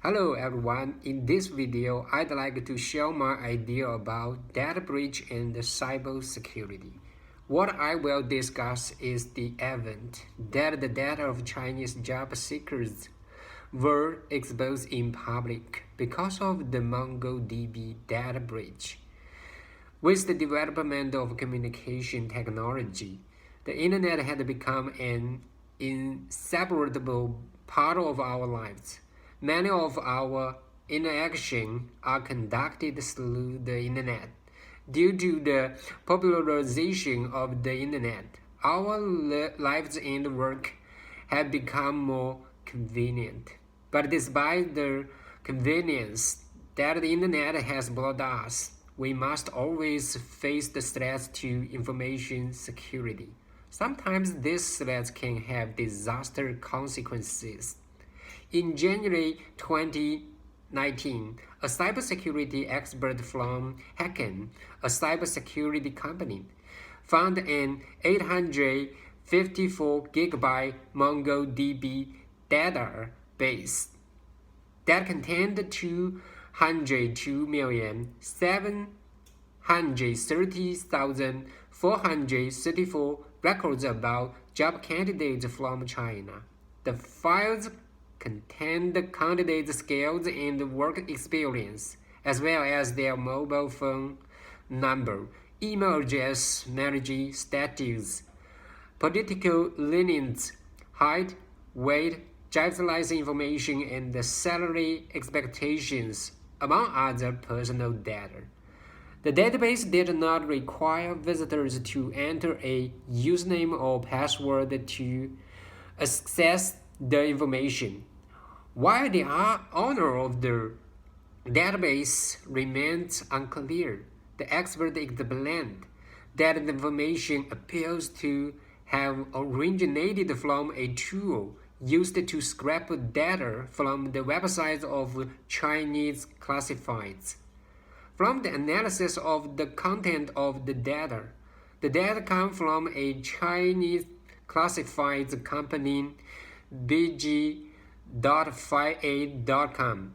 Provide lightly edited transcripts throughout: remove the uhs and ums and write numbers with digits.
Hello everyone, in this video I'd like to share my idea about data breach and cybersecurity. What I will discuss is the event that the data of Chinese job seekers were exposed in public because of the MongoDB data breach. With the development of communication technology, the internet had become an inseparable part of our lives. Many of our interactions are conducted through the internet. Due to the popularization of the internet, our lives and work have become more convenient. But despite the convenience that the internet has brought us, we must always face the threats to information security. Sometimes these threats can have disastrous consequences. In January 2019, a cybersecurity expert from Hacken, a cybersecurity company, found an 854 gigabyte MongoDB database that contained 202,730,434 records about job candidates from China. The files contained candidates' skills and work experience, as well as their mobile phone number, email address, marriage status, political leanings, height, weight, driver's license information, and the salary expectations, among other personal data. The database did not require visitors to enter a username or password to access the information. While the owner of the database remains unclear, the expert explained that the information appears to have originated from a tool used to scrape data from the websites of Chinese classifieds. From the analysis of the content of the data comes from a Chinese classifieds company, BG.58.com.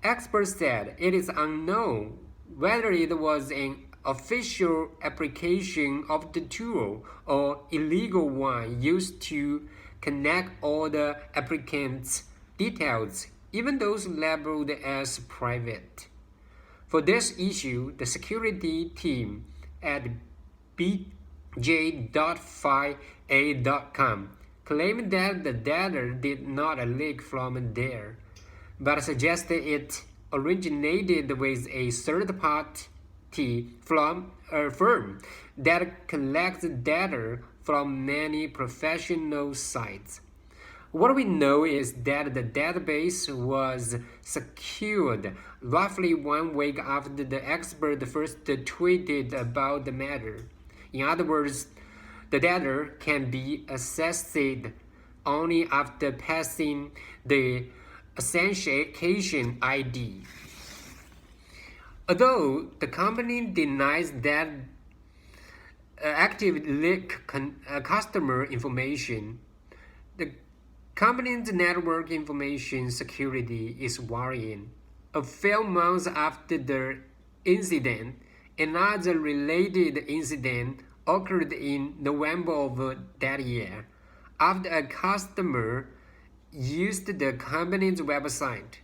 Experts said it is unknown whether it was an official application of the tool or illegal one used to connect all the applicants' details, even those labeled as private. For this issue, the security team at BJ.58.com claimed that the data did not leak from there, but suggested it originated with a third-party firm that collects data from many professional sites. What we know is that the database was secured roughly 1 week after the expert first tweeted about the matter. In other words, the data can be accessed only after passing the authentication ID. Although the company denies that active leak customer information, the company's network information security is worrying. A few months after the incident, another related incident occurred in November of that year. After a customer used the company's website,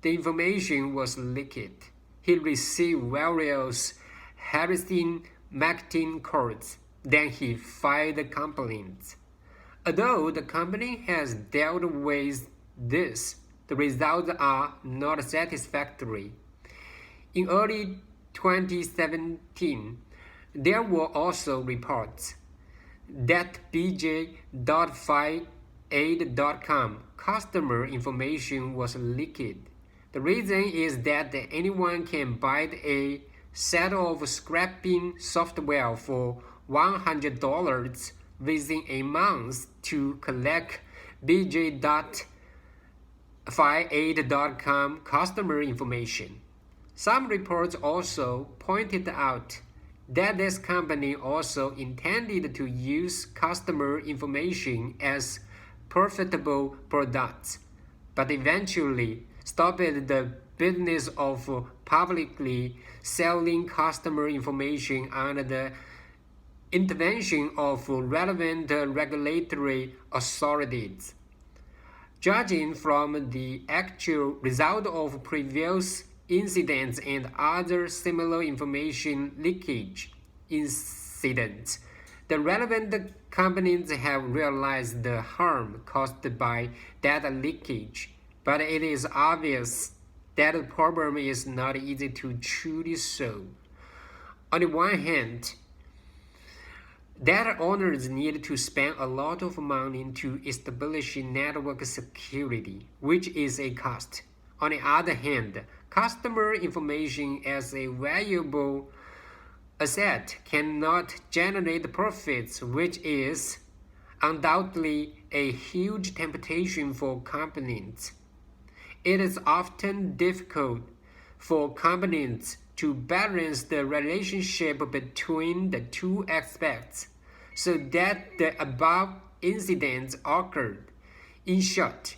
the information was leaked. He received various harassing marketing calls. Then he filed a complaint. Although the company has dealt with this, the results are not satisfactory. In early 2017, there were also reports that BJ.58.com customer information was leaked. The reason is that anyone can buy a set of scraping software for $100 within a month to collect BJ.58.com customer information. Some reports also pointed out that this company also intended to use customer information as profitable products, but eventually stopped the business of publicly selling customer information under the intervention of relevant regulatory authorities. Judging from the actual result of previous incidents and other similar information leakage incidents, the relevant companies have realized the harm caused by data leakage, but it is obvious that the problem is not easy to truly solve. On the one hand, data owners need to spend a lot of money to establish network security, which is a cost. On the other hand, customer information as a valuable asset cannot generate profits, which is undoubtedly a huge temptation for companies. It is often difficult for companies to balance the relationship between the two aspects so that the above incidents occurred. In short,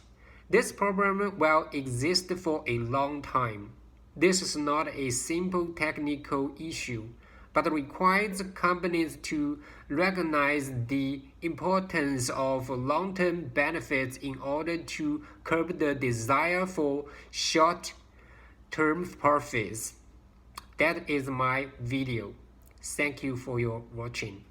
this problem will exist for a long time. This is not a simple technical issue, but requires companies to recognize the importance of long-term benefits in order to curb the desire for short-term profits. That is my video. Thank you for your watching.